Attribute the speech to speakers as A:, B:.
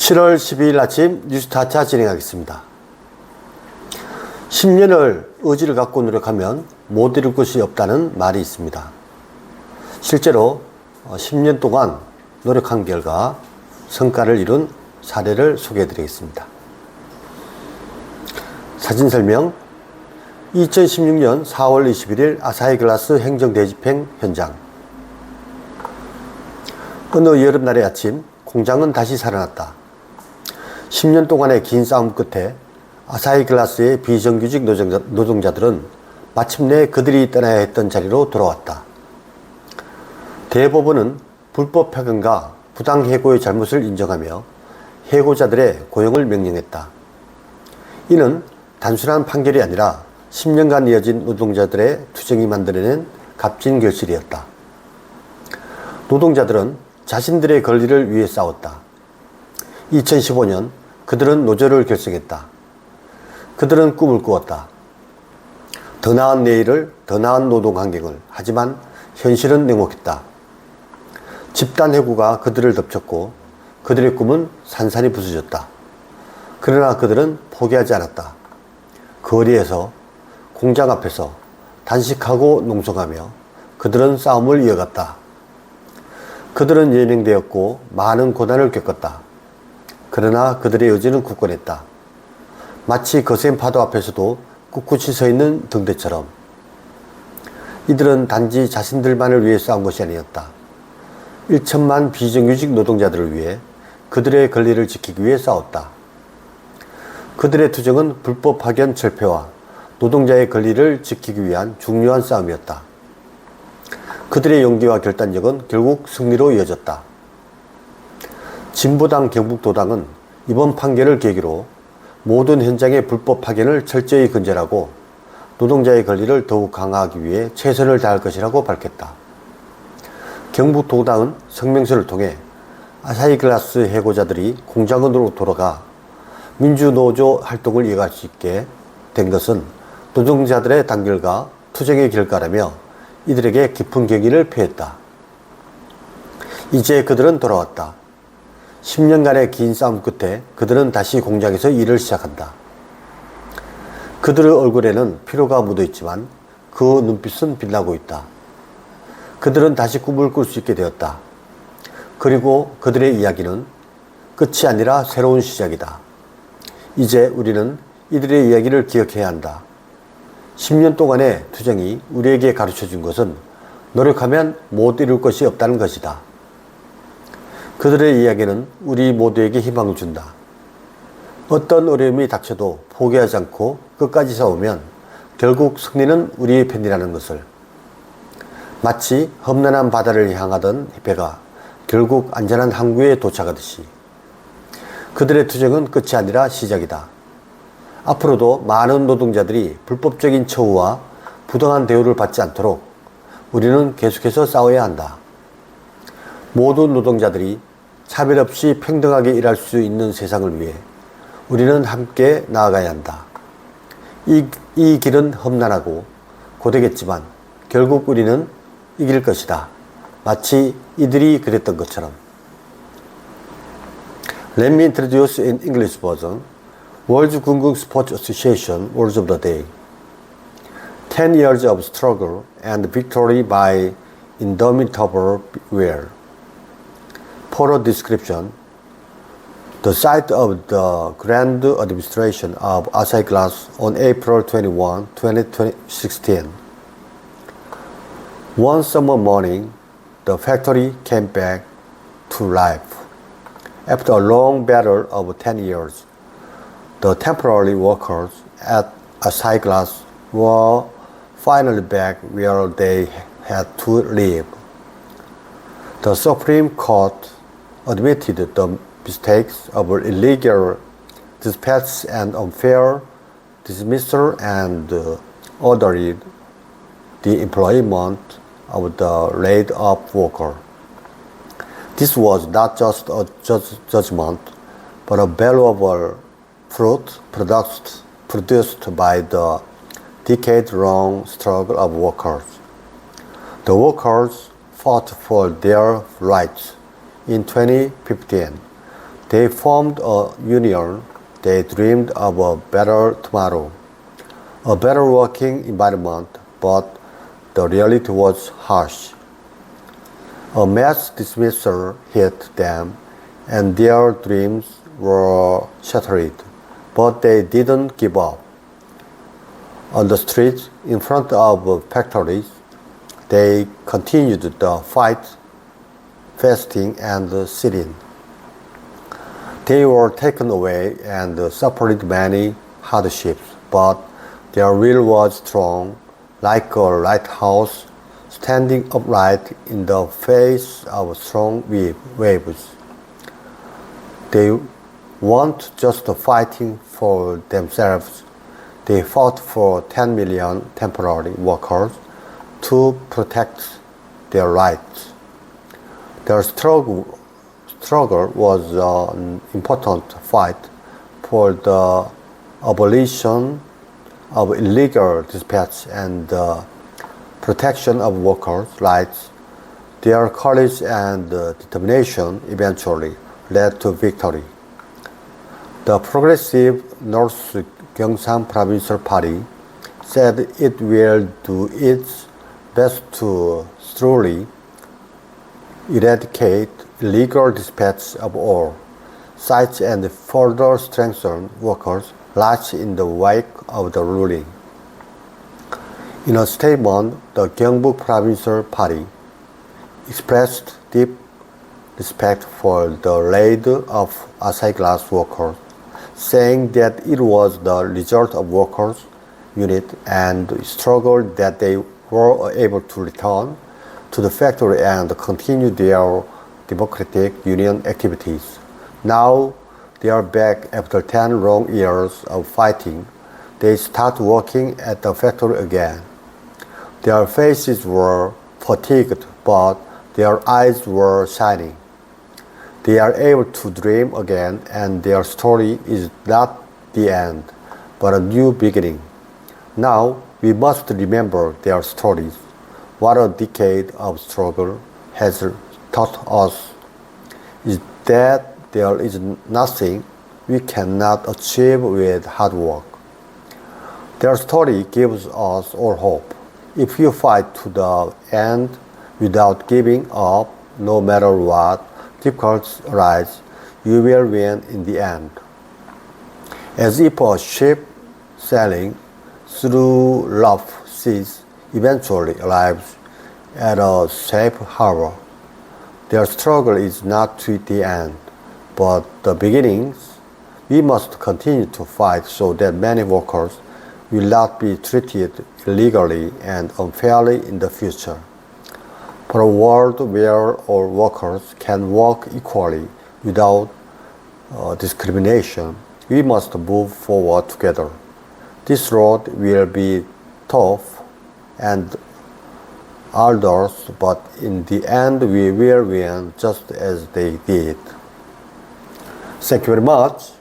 A: 7월 12일 아침 뉴스타차 진행하겠습니다. 10년을 의지를 갖고 노력하면 못 이룰 것이 없다는 말이 있습니다. 실제로 10년 동안 노력한 결과 성과를 이룬 사례를 소개해 드리겠습니다. 사진 설명. 2016년 4월 21일 아사히글라스 행정대집행 현장. 어느 여름날의 아침, 공장은 다시 살아났다. 10년 동안의 긴 싸움 끝에 아사히글라스의 비정규직 노동자들은 마침내 그들이 떠나야 했던 자리로 돌아왔다. 대법원은 불법 파견과 부당 해고의 잘못을 인정하며 해고자들의 고용을 명령했다. 이는 단순한 판결이 아니라 10년간 이어진 노동자들의 투쟁이 만들어낸 값진 결실이었다. 노동자들은 자신들의 권리를 위해 싸웠다. 2015년 그들은 노조를 결성했다. 그들은 꿈을 꾸었다. 더 나은 내일을, 더 나은 노동 환경을. 하지만 현실은 냉혹했다. 집단 해고가 그들을 덮쳤고 그들의 꿈은 산산이 부서졌다. 그러나 그들은 포기하지 않았다. 거리에서, 공장 앞에서 단식하고 농성하며 그들은 싸움을 이어갔다. 그들은 연행되었고 많은 고난을 겪었다. 그러나 그들의 의지는 굳건했다. 마치 거센 파도 앞에서도 꿋꿋이 서 있는 등대처럼. 이들은 단지 자신들만을 위해 싸운 것이 아니었다. 1천만 비정규직 노동자들을 위해, 그들의 권리를 지키기 위해 싸웠다. 그들의 투쟁은 불법 파견 철폐와 노동자의 권리를 지키기 위한 중요한 싸움이었다. 그들의 용기와 결단력은 결국 승리로 이어졌다. 진보당 경북도당은 이번 판결을 계기로 모든 현장의 불법 파견을 철저히 근절하고 노동자의 권리를 더욱 강화하기 위해 최선을 다할 것이라고 밝혔다. 경북도당은 성명서를 통해 아사히글라스 해고자들이 공장으로 돌아가 민주노조 활동을 이어갈 수 있게 된 것은 노동자들의 단결과 투쟁의 결과라며 이들에게 깊은 경의를 표했다. 이제 그들은 돌아왔다. 10년간의 긴 싸움 끝에 그들은 다시 공장에서 일을 시작한다. 그들의 얼굴에는 피로가 묻어있지만 그 눈빛은 빛나고 있다. 그들은 다시 꿈을 꿀 수 있게 되었다. 그리고 그들의 이야기는 끝이 아니라 새로운 시작이다. 이제 우리는 이들의 이야기를 기억해야 한다. 10년 동안의 투쟁이 우리에게 가르쳐준 것은 노력하면 못 이룰 것이 없다는 것이다. 그들의 이야기는 우리 모두에게 희망을 준다. 어떤 어려움이 닥쳐도 포기하지 않고 끝까지 싸우면 결국 승리는 우리의 편이라는 것을. 마치 험난한 바다를 향하던 배가 결국 안전한 항구에 도착하듯이 그들의 투쟁은 끝이 아니라 시작이다. 앞으로도 많은 노동자들이 불법적인 처우와 부당한 대우를 받지 않도록 우리는 계속해서 싸워야 한다. 모든 노동자들이 차별 없이 평등하게 일할 수 있는 세상을 위해 우리는 함께 나아가야 한다. 이 길은 험난하고 고되겠지만 결국 우리는 이길 것이다. 마치 이들이 그랬던 것처럼. Let me introduce in English version World Gungung Sports Association Words of the Day. 10 years of struggle and victory by indomitable will. For a description, the site of the Grand Administration of Asahi Glass on April 21, 2016. One summer morning, the factory came back to life. After a long battle of 10 years, the temporary workers at Asahi Glass were finally back where they had to live. The Supreme Court admitted the mistakes of illegal dispatch and unfair dismissal and ordered the employment of the laid-off worker. This was not just a judgment, but a valuable fruit produced by the decade-long struggle of workers. The workers fought for their rights. In 2015, They formed a union. They dreamed of a better tomorrow, a better working environment, but the reality was harsh. A mass dismissal hit them, and their dreams were shattered, but they didn't give up. On the streets, in front of factories, they continued the fight, fasting and sitting. They were taken away and suffered many hardships, but their will was strong, like a lighthouse standing upright in the face of strong waves. They weren't just fighting for themselves. They fought for 10 million temporary workers to protect their rights. Their struggle was an important fight for the abolition of illegal dispatch and the protection of workers' rights. Their courage and determination eventually led to victory. The progressive North Gyeongsang Provincial Party said it will do its best to thoroughly eradicate illegal dispatch of all sides and further strengthen workers' rights in the wake of the ruling. In a statement, the Gyeongbuk Provincial Party expressed deep respect for the raid of Asahi Glass workers, saying that it was the result of workers' unit and struggle that they were able to return to the factory and continue their democratic union activities. Now they are back after 10 long years of fighting. They start working at the factory again. Their faces were fatigued, but their eyes were shining. They are able to dream again, and their story is not the end, but a new beginning. Now we must remember their stories. What a decade of struggle has taught us is that there is nothing we cannot achieve with hard work. Their story gives us all hope. If you fight to the end without giving up, no matter what difficulties arise, you will win in the end. As if a ship sailing through rough seas eventually arrives at a safe harbor, their struggle is not to the end, but the beginnings. We must continue to fight so that many workers will not be treated illegally and unfairly in the future. For a world where all workers can work equally without discrimination, we must move forward together. This road will be tough and arduous, but in the end we will win just as they did. Thank you very much.